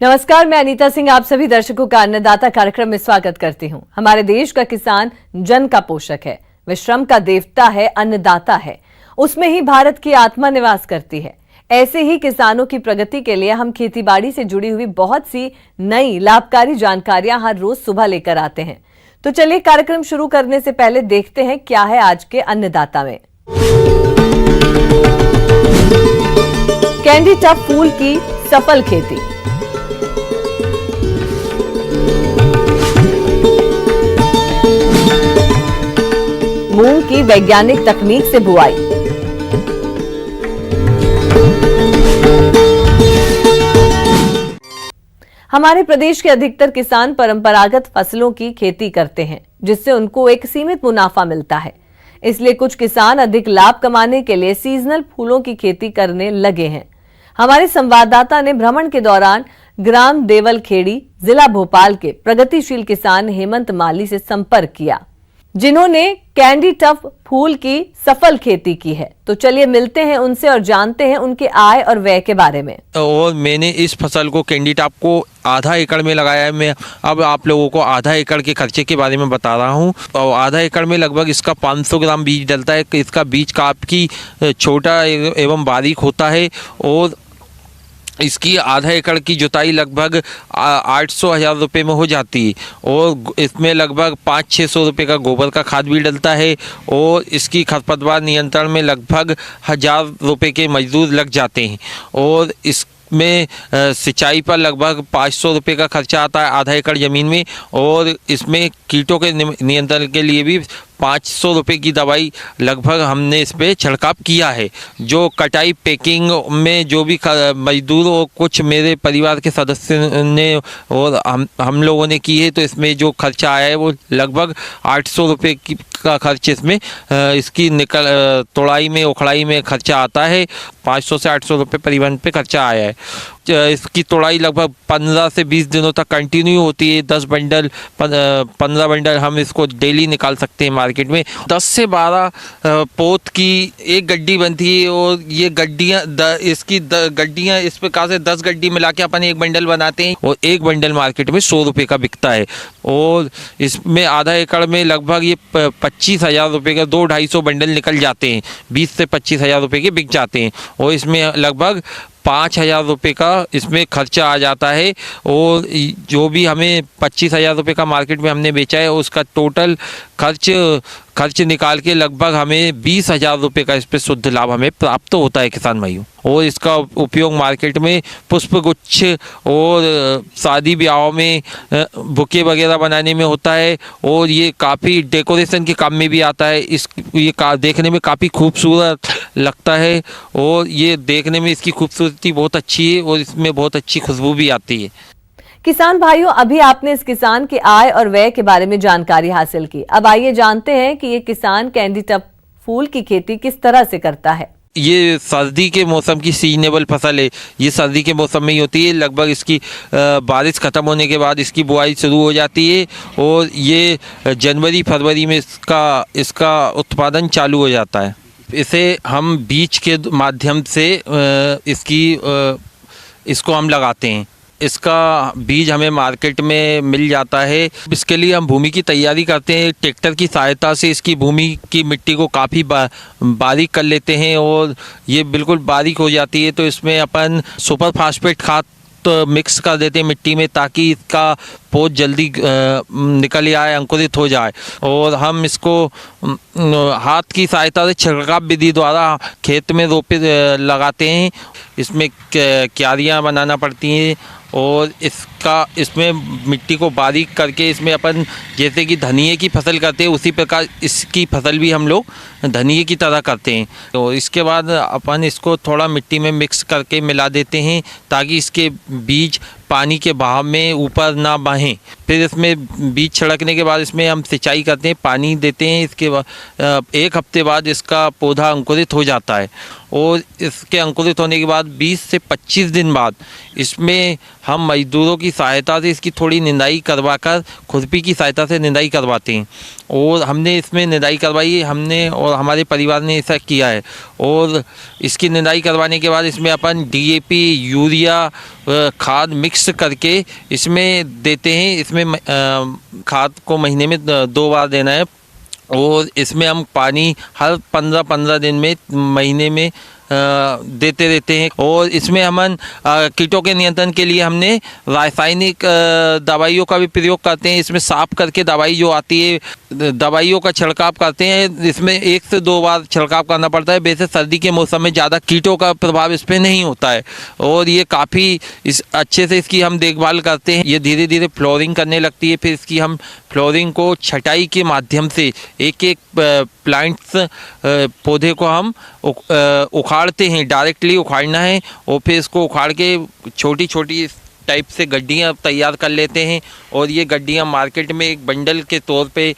नमस्कार, मैं अनीता सिंह आप सभी दर्शकों का अन्नदाता कार्यक्रम में स्वागत करती हूं। हमारे देश का किसान जन का पोषक है, वह श्रम का देवता है, अन्नदाता है। उसमें ही भारत की आत्मा निवास करती है। ऐसे ही किसानों की प्रगति के लिए हम खेतीबाड़ी से जुड़ी हुई बहुत सी नई लाभकारी जानकारियां हर रोज सुबह लेकर आते हैं। तो चलिए कार्यक्रम शुरू करने से पहले देखते हैं क्या है आज के अन्नदाता में। कैंडी टफ फूल की सफल खेती। मूंग की वैज्ञानिक तकनीक से बुआई। हमारे प्रदेश के अधिकतर किसान परंपरागत फसलों की खेती करते हैं, जिससे उनको एक सीमित मुनाफा मिलता है। इसलिए कुछ किसान अधिक लाभ कमाने के लिए सीजनल फूलों की खेती करने लगे हैं। हमारे संवाददाता ने भ्रमण के दौरान ग्राम देवलखेड़ी, जिला भोपाल के प्रगतिशील किसान हेमंत माली से संपर्क किया, जिन्होंने कैंडी टफ फूल की सफल खेती की है। तो चलिए मिलते हैं उनसे और जानते हैं उनके आय और व्यय के बारे में। और मैंने इस फसल को कैंडी टफ को आधा एकड़ में लगाया है। मैं अब आप लोगों को आधा एकड़ के खर्चे के बारे में बता रहा हूँ। और आधा एकड़ में लगभग इसका 500 ग्राम बीज डलता है। इसका बीज काफी छोटा एवं बारीक होता है और इसकी आधा एकड़ की जुताई लगभग 800-1000 रुपये में हो जाती है। और इसमें लगभग 500-600 रुपये का गोबर का खाद भी डलता है और इसकी खरपतवार नियंत्रण में लगभग 1000 रुपये के मजदूर लग जाते हैं। और इसमें सिंचाई पर लगभग 500 रुपये का खर्चा आता है आधा एकड़ ज़मीन में। और इसमें कीटों के नियंत्रण के लिए भी 500 रुपये की दवाई लगभग हमने इस पर छिड़काव किया है। जो कटाई पैकिंग में जो भी मजदूर और कुछ मेरे परिवार के सदस्य ने और हम लोगों ने की है, तो इसमें जो खर्चा आया है वो लगभग 800 रुपये का खर्च इसमें इसकी तोड़ाई में उखड़ाई में खर्चा आता है। 500 से 800 रुपये परिवहन पे खर्चा आया है। इसकी तोड़ाई लगभग 15 से 20 दिनों तक कंटिन्यू होती है। 10 बंडल 15 बंडल हम इसको डेली निकाल सकते हैं मार्केट में। 10 से 12 पोत की एक गड्डी बनती है और ये गड्डियाँ इसकी गड्डियाँ इस प्रकार से 10 गड्डी मिला के अपन एक बंडल बनाते हैं और एक बंडल मार्केट में 100 रुपये का बिकता है। और इसमें आधा एकड़ में लगभग ये 25,000 रुपये का 200-250 बंडल निकल जाते हैं। 20 से 25,000 रुपये के बिक जाते हैं और इसमें लगभग 5,000 रुपये का इसमें खर्चा आ जाता है। और जो भी हमें 25,000 रुपये का मार्केट में हमने बेचा है उसका टोटल खर्च निकाल के लगभग हमें 20,000 रुपये का इस पर शुद्ध लाभ हमें प्राप्त होता है किसान भाइयों। और इसका उपयोग मार्केट में पुष्पगुच्छ और शादी ब्याहों में बुके वगैरह बनाने में होता है। और ये काफ़ी डेकोरेशन के काम में भी आता है। ये देखने में काफ़ी खूबसूरत लगता है और ये देखने में इसकी खूबसूरती बहुत अच्छी है और इसमें बहुत अच्छी खुशबू भी आती है। किसान भाइयों, अभी आपने इस किसान के आय और व्यय के बारे में जानकारी हासिल की। अब आइए जानते हैं कि ये किसान कैंडी टफ फूल की खेती किस तरह से करता है। ये सर्दी के मौसम की सीजनेबल फसल है। ये सर्दी के मौसम में ही होती है। लगभग इसकी बारिश ख़त्म होने के बाद इसकी बुआई शुरू हो जाती है और ये जनवरी-फरवरी में इसका उत्पादन चालू हो जाता है। इसे हम बीज के माध्यम से इसको हम लगाते हैं। इसका बीज हमें मार्केट में मिल जाता है। इसके लिए हम भूमि की तैयारी करते हैं। ट्रैक्टर की सहायता से इसकी भूमि की मिट्टी को काफ़ी बारीक कर लेते हैं और ये बिल्कुल बारीक हो जाती है। तो इसमें अपन सुपर फास्फेट खाद तो मिक्स कर देते हैं मिट्टी में, ताकि इसका पौध जल्दी निकल आए, अंकुरित हो जाए। और हम इसको हाथ की सहायता से छिड़काव विधि द्वारा खेत में लगाते हैं। इसमें क्यारियाँ बनाना पड़ती हैं और इसमें मिट्टी को बारीक करके इसमें अपन जैसे कि धनिये की फसल करते हैं उसी प्रकार इसकी फसल भी हम लोग धनिये की तरह करते हैं। तो इसके बाद अपन इसको थोड़ा मिट्टी में मिक्स करके मिला देते हैं ताकि इसके बीज पानी के बहाव में ऊपर ना बहें। फिर इसमें बीज छिड़कने के बाद इसमें हम सिंचाई करते हैं, पानी देते हैं। इसके बाद 1 हफ्ते बाद इसका पौधा अंकुरित हो जाता है और इसके अंकुरित होने के बाद 20 से 25 दिन बाद इसमें हम मजदूरों की सहायता से इसकी थोड़ी निंदाई करवाकर खुरपी की सहायता से निंदाई करवाते हैं। और हमने इसमें निंदाई करवाई, हमने और हमारे परिवार ने ऐसा किया है। और इसकी निंदाई करवाने के बाद इसमें अपन DAP, यूरिया खाद मिक्स करके इसमें देते हैं। इसमें खाद को महीने में 2 बार देना है। और इसमें हम पानी हर 15-15 दिन में, महीने में देते रहते हैं। और इसमें हम कीटों के नियंत्रण के लिए हमने रासायनिक दवाइयों का भी प्रयोग करते हैं। इसमें साफ करके दवाई जो आती है, दवाइयों का छिड़काव करते हैं। इसमें 1 से 2 बार छिड़काव करना पड़ता है। वैसे सर्दी के मौसम में ज़्यादा कीटों का प्रभाव इस पर नहीं होता है। और ये काफ़ी अच्छे से इसकी हम देखभाल करते हैं। ये धीरे धीरे फ्लोरिंग करने लगती है। फिर इसकी हम फ्लोरिंग को छटाई के माध्यम से एक एक प्लांट्स पौधे को हम उखाड़ते हैं। डायरेक्टली उखाड़ना है और फिर इसको उखाड़ के छोटी छोटी टाइप से गड्डियाँ तैयार कर लेते हैं। और ये गड्डियाँ मार्केट में एक बंडल के तौर पे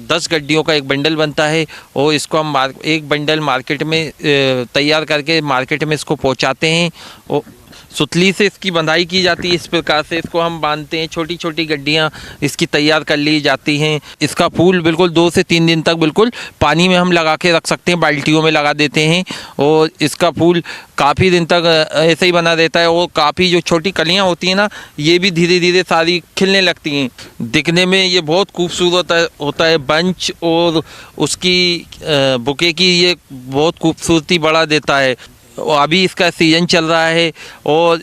10 गड्डियों का एक बंडल बनता है। और इसको हम एक बंडल मार्केट में तैयार करके मार्केट में इसको पहुँचाते हैं। और सुतली से इसकी बंधाई की जाती है। इस प्रकार से इसको हम बांधते हैं। छोटी छोटी गड्डियाँ इसकी तैयार कर ली जाती हैं। इसका फूल बिल्कुल 2 से 3 दिन तक बिल्कुल पानी में हम लगा के रख सकते हैं, बाल्टियों में लगा देते हैं। और इसका फूल काफ़ी दिन तक ऐसे ही बना रहता है। और काफ़ी जो छोटी कलियाँ होती हैं ना, ये भी धीरे धीरे सारी खिलने लगती हैं। दिखने में ये बहुत खूबसूरत होता है बंच, और उसकी बुके की ये बहुत खूबसूरती बढ़ा देता है। अभी इसका सीज़न चल रहा है और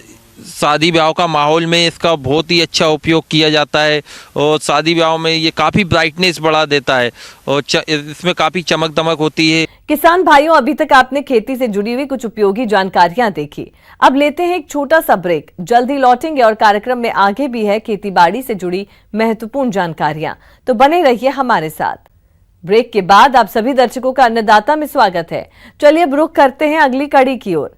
शादी ब्याह का माहौल में इसका बहुत ही अच्छा उपयोग किया जाता है। और शादी ब्याह में ये काफ़ी ब्राइटनेस बढ़ा देता है और इसमें काफ़ी चमक दमक होती है। किसान भाइयों, अभी तक आपने खेती से जुड़ी हुई कुछ उपयोगी जानकारियां देखी। अब लेते हैं एक छोटा सा ब्रेक। जल्द ही लौटेंगे और कार्यक्रम में आगे भी है खेती बाड़ी से जुड़ी महत्वपूर्ण जानकारियां, तो बने रहिए हमारे साथ। ब्रेक के बाद आप सभी दर्शकों का अन्नदाता में स्वागत है। चलिए अब रुख करते हैं अगली कड़ी की ओर।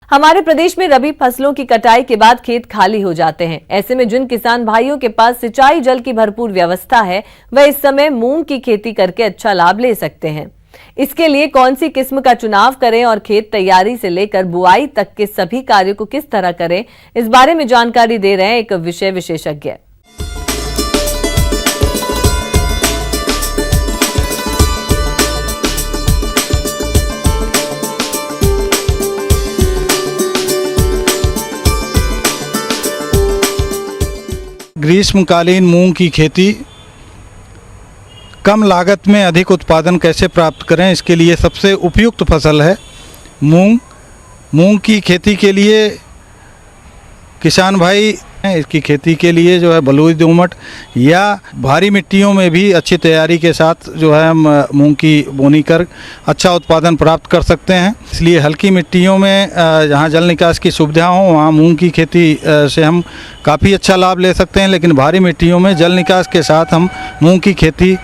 हमारे प्रदेश में रबी फसलों की कटाई के बाद खेत खाली हो जाते हैं। ऐसे में जिन किसान भाइयों के पास सिंचाई जल की भरपूर व्यवस्था है, वह इस समय मूंग की खेती करके अच्छा लाभ ले सकते हैं। इसके लिए कौन सी किस्म का चुनाव करें और खेत तैयारी से लेकर बुआई तक के सभी कार्यों को किस तरह करें, इस बारे में जानकारी दे रहे हैं एक विषय विशेषज्ञ। ग्रीष्मकालीन मूंग की खेती कम लागत में अधिक उत्पादन कैसे प्राप्त करें, इसके लिए सबसे उपयुक्त फसल है मूंग। मूंग की खेती के लिए किसान भाई इसकी खेती के लिए जो है बलुई दोमट या भारी मिट्टियों में भी अच्छी तैयारी के साथ जो है हम मूंग की बोनी कर अच्छा उत्पादन प्राप्त कर सकते हैं। इसलिए हल्की मिट्टियों में जहां जल निकास की सुविधा हो वहां मूंग की खेती से हम काफ़ी अच्छा लाभ ले सकते हैं। लेकिन भारी मिट्टियों में जल निकास के साथ हम मूंग की खेती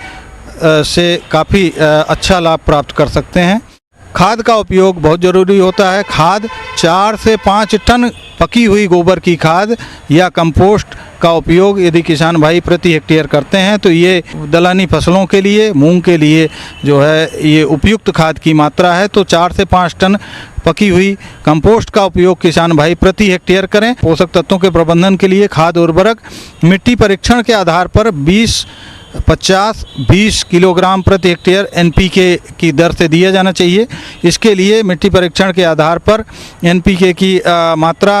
से काफ़ी अच्छा लाभ प्राप्त कर सकते हैं। खाद का उपयोग बहुत ज़रूरी होता है। खाद 4 से 5 टन पकी हुई गोबर की खाद या कंपोस्ट का उपयोग यदि किसान भाई प्रति हेक्टेयर करते हैं तो ये दलहनी फसलों के लिए, मूंग के लिए जो है ये उपयुक्त खाद की मात्रा है। तो 4 से 5 टन पकी हुई कंपोस्ट का उपयोग किसान भाई प्रति हेक्टेयर करें। पोषक तत्वों के प्रबंधन के लिए खाद उर्वरक मिट्टी परीक्षण के आधार पर 50-20 किलोग्राम प्रति हेक्टेयर NPK की दर से दिया जाना चाहिए। इसके लिए मिट्टी परीक्षण के आधार पर NPK की मात्रा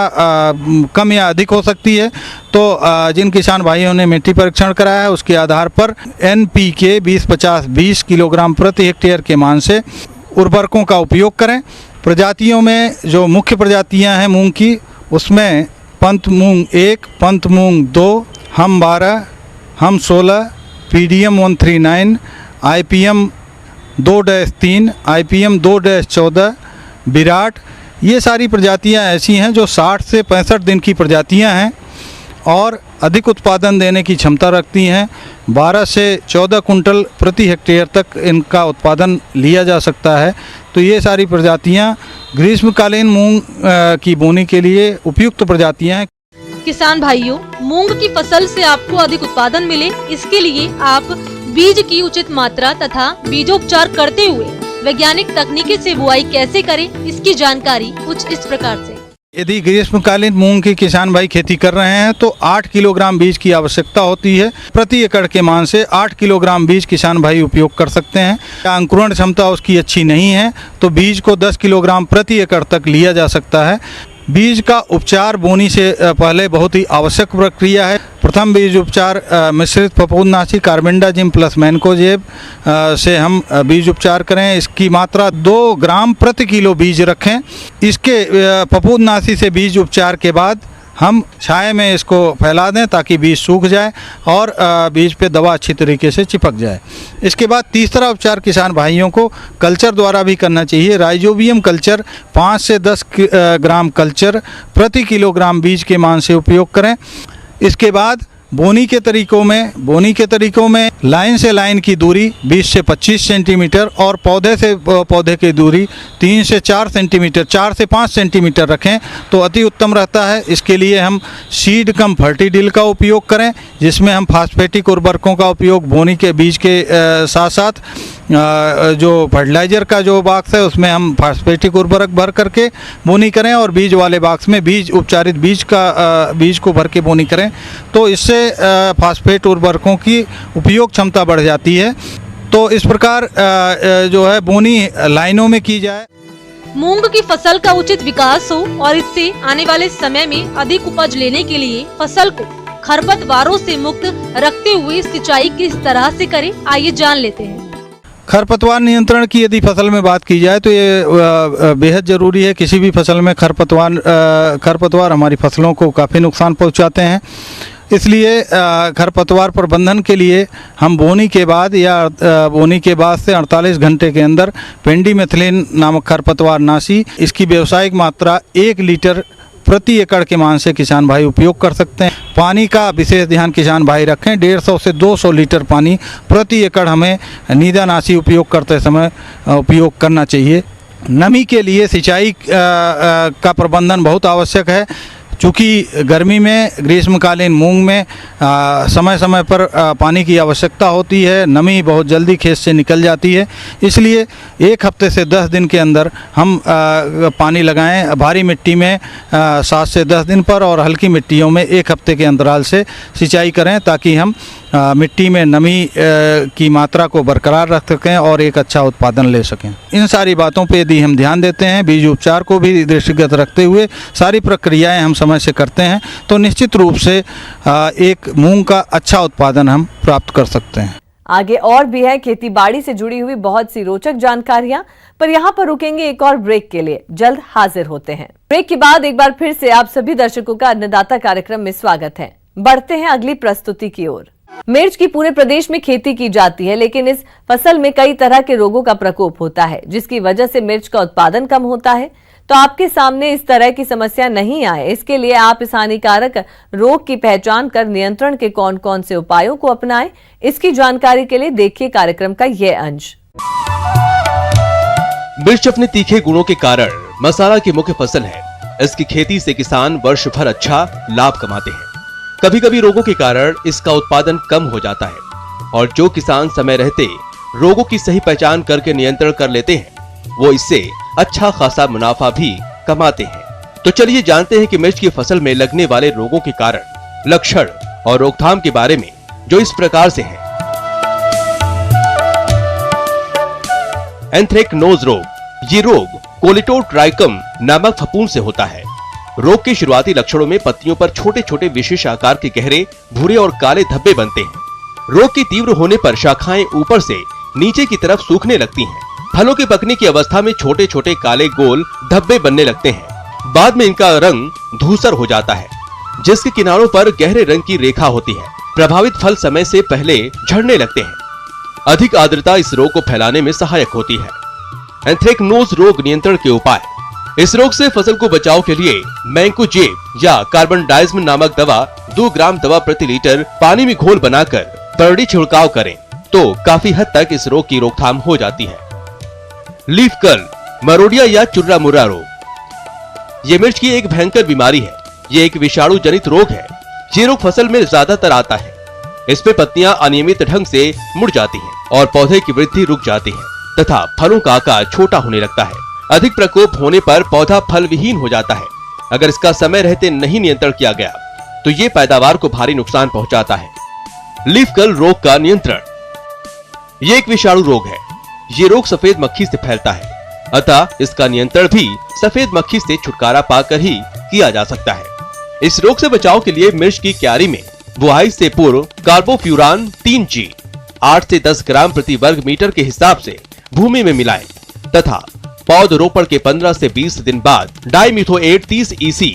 कम या अधिक हो सकती है। तो जिन किसान भाइयों ने मिट्टी परीक्षण कराया है उसके आधार पर NPK 20-50-20 किलोग्राम प्रति हेक्टेयर के मान से उर्वरकों का उपयोग करें। प्रजातियों में जो मुख्य प्रजातियां हैं मूंग की, उसमें पंत मूंग 1, पंत मूंग 2, हम 12, हम 16, PDM 139, IPM 2-3, IPM 2-14, विराट, ये सारी प्रजातियां ऐसी हैं जो 60 से 65 दिन की प्रजातियां हैं और अधिक उत्पादन देने की क्षमता रखती हैं। 12 से 14 कुंटल प्रति हेक्टेयर तक इनका उत्पादन लिया जा सकता है। तो ये सारी प्रजातियां ग्रीष्मकालीन मूंग की बोनी के लिए उपयुक्त प्रजातियां हैं। किसान भाइयों, मूंग की फसल से आपको अधिक उत्पादन मिले, इसके लिए आप बीज की उचित मात्रा तथा बीजोपचार करते हुए वैज्ञानिक तकनीकी से बुआई कैसे करें, इसकी जानकारी कुछ इस प्रकार से। यदि ग्रीष्मकालीन मूंग की किसान भाई खेती कर रहे हैं तो 8 किलोग्राम बीज की आवश्यकता होती है। प्रति एकड़ के मान से 8 किलोग्राम बीज किसान भाई उपयोग कर सकते हैं। अंकुरण क्षमता उसकी अच्छी नहीं है तो बीज को 10 किलोग्राम प्रति एकड़ तक लिया जा सकता है। बीज का उपचार बोनी से पहले बहुत ही आवश्यक प्रक्रिया है। प्रथम बीज उपचार मिश्रित फफूंदनाशी कार्बेंडाजिम प्लस मैनकोजेब से हम बीज उपचार करें। इसकी मात्रा 2 ग्राम प्रति किलो बीज रखें। इसके फफूंदनाशी से बीज उपचार के बाद हम छाया में इसको फैला दें ताकि बीज सूख जाए और बीज पे दवा अच्छी तरीके से चिपक जाए। इसके बाद तीसरा उपचार किसान भाइयों को कल्चर द्वारा भी करना चाहिए। राइजोबियम कल्चर 5 से 10 ग्राम कल्चर प्रति किलोग्राम बीज के मान से उपयोग करें। इसके बाद बोनी के तरीकों में लाइन से लाइन की दूरी 20 से 25 सेंटीमीटर और पौधे से पौधे की दूरी 3 से 4 सेंटीमीटर 4 से 5 सेंटीमीटर रखें तो अति उत्तम रहता है। इसके लिए हम सीड कम फर्टिडिल का उपयोग करें जिसमें हम फास्फेटिक उर्वरकों का उपयोग बोनी के बीज के साथ साथ जो फर्टिलाइज़र का जो बॉक्स है उसमें हम फास्फेटिक उर्वरक भर करके बोनी करें और बीज वाले बॉक्स में बीज उपचारित बीज को भर के बोनी करें तो इससे फास्फेट उर्वरकों की उपयोग क्षमता बढ़ जाती है। तो इस प्रकार जो है बोनी लाइनों में की जाए। मूंग की फसल का उचित विकास हो और इससे आने वाले समय में अधिक उपज लेने के लिए फसल को खरपतवारों से मुक्त रखते हुए सिंचाई किस तरह से करें, आइए जान लेते हैं। खरपतवार नियंत्रण की यदि फसल में बात की जाए तो ये बेहद ज़रूरी है। किसी भी फसल में खरपतवार हमारी फसलों को काफ़ी नुकसान पहुंचाते हैं। इसलिए खरपतवार प्रबंधन के लिए हम बोनी के बाद से 48 घंटे के अंदर पेंडीमेथिलिन नामक खरपतवार नाशी इसकी व्यावसायिक मात्रा 1 लीटर प्रति एकड़ के मान से किसान भाई उपयोग कर सकते हैं। पानी का विशेष ध्यान किसान भाई रखें। 150 से 200 लीटर पानी प्रति एकड़ हमें नीदानाशी उपयोग करते समय उपयोग करना चाहिए। नमी के लिए सिंचाई का प्रबंधन बहुत आवश्यक है। चूँकि गर्मी में ग्रीष्मकालीन मूंग में समय समय पर पानी की आवश्यकता होती है। नमी बहुत जल्दी खेत से निकल जाती है। इसलिए 1 हफ्ते से 10 दिन के अंदर हम पानी लगाएं। भारी मिट्टी में 7 से 10 दिन पर और हल्की मिट्टियों में 1 हफ्ते के अंतराल से सिंचाई करें ताकि हम मिट्टी में नमी की मात्रा को बरकरार रख सकें और एक अच्छा उत्पादन ले सकें। इन सारी बातों पे यदि हम ध्यान देते हैं, बीज उपचार को भी दृष्टिगत रखते हुए सारी प्रक्रियाएं हम समय से करते हैं तो निश्चित रूप से एक मूंग का अच्छा उत्पादन हम प्राप्त कर सकते हैं। आगे और भी है खेती बाड़ी से जुड़ी हुई बहुत सी रोचक जानकारियां, पर यहाँ पर रुकेंगे एक और ब्रेक के लिए। जल्द हाजिर होते हैं। ब्रेक के बाद एक बार फिर से आप सभी दर्शकों का अन्नदाता कार्यक्रम में स्वागत है। बढ़ते हैं अगली प्रस्तुति की ओर। मिर्च की पूरे प्रदेश में खेती की जाती है, लेकिन इस फसल में कई तरह के रोगों का प्रकोप होता है जिसकी वजह से मिर्च का उत्पादन कम होता है। तो आपके सामने इस तरह की समस्या नहीं आए, इसके लिए आप इस हानिकारक रोग की पहचान कर नियंत्रण के कौन कौन से उपायों को अपनाएं, इसकी जानकारी के लिए देखिए कार्यक्रम का यह अंश। मिर्च अपने तीखे गुणों के कारण मसाला की मुख्य फसल है। इसकी खेती से किसान वर्ष भर अच्छा लाभ कमाते हैं। कभी कभी रोगों के कारण इसका उत्पादन कम हो जाता है और जो किसान समय रहते रोगों की सही पहचान करके नियंत्रण कर लेते हैं वो इससे अच्छा खासा मुनाफा भी कमाते हैं। तो चलिए जानते हैं कि मिर्च की फसल में लगने वाले रोगों के कारण, लक्षण और रोकथाम के बारे में, जो इस प्रकार से है। एंथ्रेक्नोज रोग, ये रोग कोलेटोट्राइकम नामक फफूंद से होता है। रोग के शुरुआती लक्षणों में पत्तियों पर छोटे छोटे विशेष आकार के गहरे भूरे और काले धब्बे बनते हैं। रोग के तीव्र होने पर शाखाएं ऊपर से नीचे की तरफ सूखने लगती हैं। फलों के पकने की अवस्था में छोटे छोटे काले गोल धब्बे बनने लगते हैं। बाद में इनका रंग धूसर हो जाता है जिसके किनारों पर गहरे रंग की रेखा होती है। प्रभावित फल समय से पहले झड़ने लगते हैं। अधिक आर्द्रता इस रोग को फैलाने में सहायक होती है। एंथ्रेक्नोज रोग नियंत्रण के उपाय। इस रोग से फसल को बचाव के लिए मैंकोजेब या कार्बेंडाजिम नामक दवा 2 ग्राम दवा प्रति लीटर पानी में घोल बनाकर परड़ी छिड़काव करें तो काफी हद तक इस रोग की रोकथाम हो जाती है। लीफ कर्ल, मरोडिया या चुर्रा मुर्रा रोग, ये मिर्च की एक भयंकर बीमारी है। ये एक विषाणु जनित रोग है। ये रोग फसल में ज्यादातर आता है। इसमें पत्तियां अनियमित ढंग से मुड़ जाती हैं और पौधे की वृद्धि रुक जाती है। तथा फलों का आकार छोटा होने लगता है। अधिक प्रकोप होने पर पौधा फल विहीन हो जाता है। अगर इसका समय रहते नहीं नियंत्रण किया गया तो ये पैदावार को भारी नुकसान पहुंचाता है। लीफ कर्ल रोग का नियंत्रण। ये एक विषाणु रोग है। ये रोग सफेद मक्खी से फैलता है, अतः इसका नियंत्रण भी सफेद मक्खी से छुटकारा पाकर ही किया जा सकता है। इस रोग से बचाव के लिए मिर्च की क्यारी में बुआई से पूर्व कार्बोफ्यूरान 3G 8 से 10 ग्राम प्रति वर्ग मीटर के हिसाब से भूमि में मिलाएं तथा पौधरोपण के 15 से 20 दिन बाद डाइमिथोएट 30 EC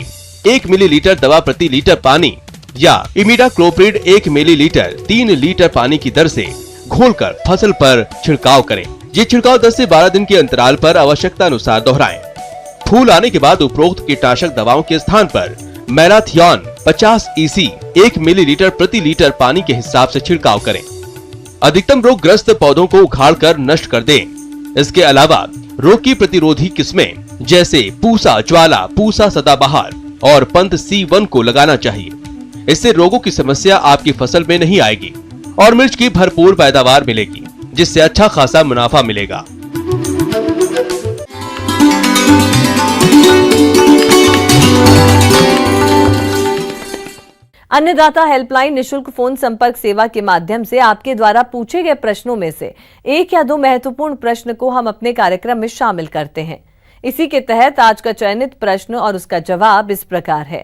1 मिलीलीटर दवा प्रति लीटर पानी या इमिडाक्लोप्रिड 1 मिलीलीटर 3 लीटर पानी की दर से घोलकर फसल पर छिड़काव करें। ये छिड़काव 10 से 12 दिन के अंतराल पर आवश्यकता अनुसार दोहराएं। फूल आने के बाद उपरोक्त कीटनाशक दवाओं के स्थान पर मैलाथियन 50 EC 1 मिलीलीटर प्रति लीटर पानी के हिसाब से छिड़काव करें। अधिकतम रोगग्रस्त पौधों को उखाड़कर नष्ट कर दें। इसके अलावा रोग की प्रतिरोधी किस्में जैसे पूसा ज्वाला, पूसा सदाबहार और पंत C1 को लगाना चाहिए। इससे रोगों की समस्या आपकी फसल में नहीं आएगी और मिर्च की भरपूर पैदावार मिलेगी, जिससे अच्छा खासा मुनाफा मिलेगा। अन्नदाता हेल्पलाइन निशुल्क फोन संपर्क सेवा के माध्यम से आपके द्वारा पूछे गए प्रश्नों में से 1 या 2 महत्वपूर्ण प्रश्न को हम अपने कार्यक्रम में शामिल करते हैं। इसी के तहत आज का चयनित प्रश्न और उसका जवाब इस प्रकार है।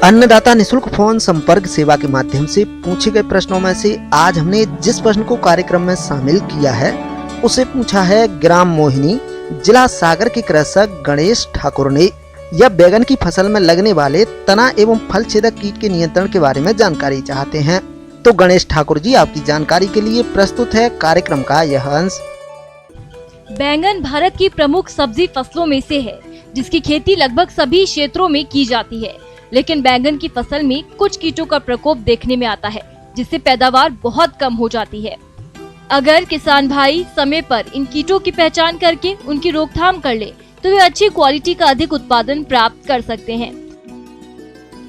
अन्नदाता निशुल्क फोन संपर्क सेवा के माध्यम से पूछे गए प्रश्नों में से आज हमने जिस प्रश्न को कार्यक्रम में शामिल किया है उसे पूछा है ग्राम मोहिनी जिला सागर के कृषक गणेश ठाकुर ने। यह बैगन की फसल में लगने वाले तना एवं फल छेदक कीट के नियंत्रण के बारे में जानकारी चाहते हैं। तो गणेश ठाकुर जी, आपकी जानकारी के लिए प्रस्तुत है कार्यक्रम का यह अंश। बैंगन भारत की प्रमुख सब्जी फसलों में से है, जिसकी खेती लगभग सभी क्षेत्रों में की जाती है। लेकिन बैंगन की फसल में कुछ कीटों का प्रकोप देखने में आता है, जिससे पैदावार बहुत कम हो जाती है। अगर किसान भाई समय पर इन कीटों की पहचान करके उनकी रोकथाम कर ले तो वे अच्छी क्वालिटी का अधिक उत्पादन प्राप्त कर सकते हैं।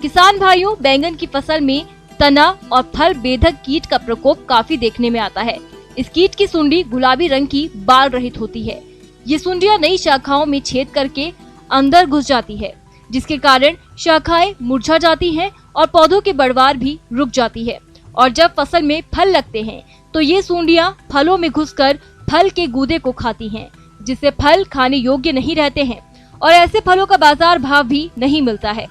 किसान भाइयों, बैंगन की फसल में तना और फल बेधक कीट का प्रकोप काफी देखने में आता है। इस कीट की सुंडी गुलाबी रंग की बाल रहित होती है। ये सुंडियां नई शाखाओं में छेद करके अंदर घुस जाती है, जिसके कारण शाखाएं मुरझा जाती हैं और पौधों की बढ़वार भी रुक जाती है। और जब फसल में फल लगते हैं तो ये सुंडियां फलों में घुसकर फल के गूदे को खाती हैं, जिससे फल खाने योग्य नहीं रहते हैं और ऐसे फलों का बाजार भाव भी नहीं मिलता है।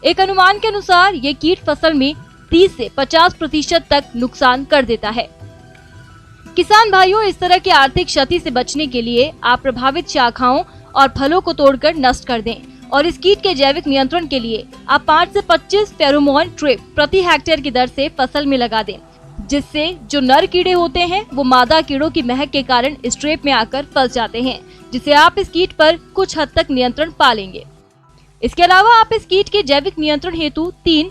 एक अनुमान के अनुसार ये कीट फसल में 30 से 50% तक नुकसान कर देता है। किसान भाइयों, इस तरह की आर्थिक क्षति से बचने के लिए आप प्रभावित शाखाओं और फलों को तोड़कर नष्ट कर दें और इस कीट के जैविक नियंत्रण के लिए आप 5 से 25 फेरोमोन ट्रैप प्रति हेक्टेयर की दर से फसल में लगा दें, जिससे जो नर कीड़े होते हैं वो मादा कीड़ों की महक के कारण इस ट्रैप में आकर फंस जाते हैं, जिससे आप इस कीट पर कुछ हद तक नियंत्रण पा लेंगे। इसके अलावा आप इस कीट के जैविक नियंत्रण हेतु 3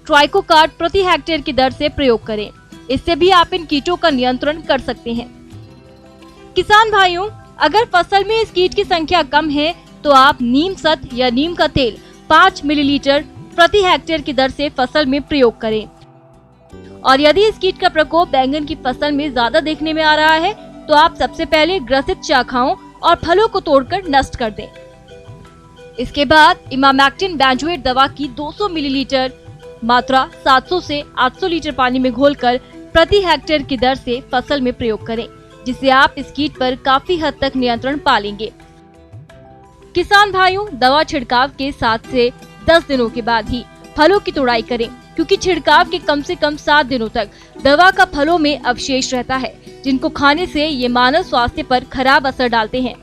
ट्राइकोकार्ड प्रति हेक्टेयर की दर से प्रयोग करें। इससे भी आप इन कीटों का नियंत्रण कर सकते हैं। किसान भाइयों, अगर फसल में इस कीट की संख्या कम है तो आप नीम सत या नीम का तेल 5 मिलीलीटर प्रति हेक्टेयर की दर से फसल में प्रयोग करें। और यदि इस कीट का प्रकोप बैंगन की फसल में ज्यादा देखने में आ रहा है तो आप सबसे पहले ग्रसित शाखाओं और फलों को तोड़कर नष्ट कर दें। इसके बाद इमामैक्टिन बेंजोएट दवा की 200 मिलीलीटर मात्रा 700 से 800 लीटर पानी में घोलकर प्रति हेक्टेयर की दर से फसल में प्रयोग करें, जिससे आप इस कीट पर काफी हद तक नियंत्रण पा लेंगे। किसान भाइयों, दवा छिड़काव के 7 से 10 दिनों के बाद ही फलों की तोड़ाई करें, क्योंकि छिड़काव के कम से कम 7 दिनों तक दवा का फलों में अवशेष रहता है, जिनको खाने से ये मानव स्वास्थ्य पर खराब असर डालते हैं।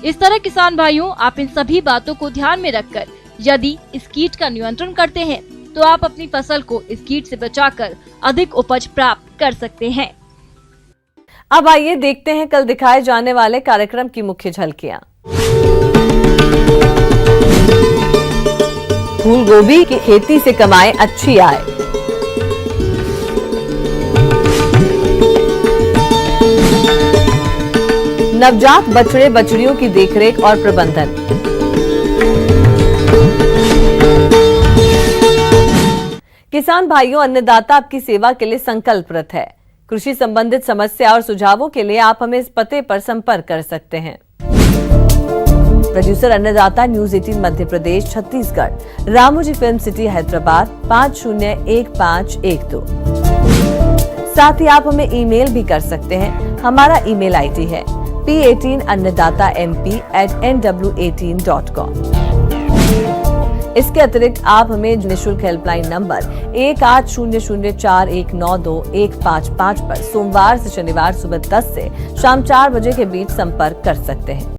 इस तरह किसान भाइयों, आप इन सभी बातों को ध्यान में रखकर यदि इस कीट का नियंत्रण करते हैं तो आप अपनी फसल को इस कीट से बचाकर अधिक उपज प्राप्त कर सकते हैं। अब आइए देखते हैं कल दिखाए जाने वाले कार्यक्रम की मुख्य झलकियां। फूल गोभी की खेती से कमाएं अच्छी आय। नवजात बछड़े बछड़ियों की देखरेख और प्रबंधन। किसान भाइयों, अन्नदाता आपकी सेवा के लिए संकल्परत है। कृषि संबंधित समस्या और सुझावों के लिए आप हमें इस पते पर संपर्क कर सकते हैं। प्रोड्यूसर अन्नदाता, news 18 Madhya Pradesh, Chhattisgarh, Ramoji film city, Hyderabad 501512। साथ ही आप हमें ईमेल भी कर सकते हैं। हमारा ईमेल आईडी है p18annadatamp@nw18.com। इसके अतिरिक्त आप हमें निःशुल्क हेल्पलाइन नंबर 180041921555 पर सोमवार से शनिवार सुबह 10 से शाम 4 बजे के बीच संपर्क कर सकते हैं।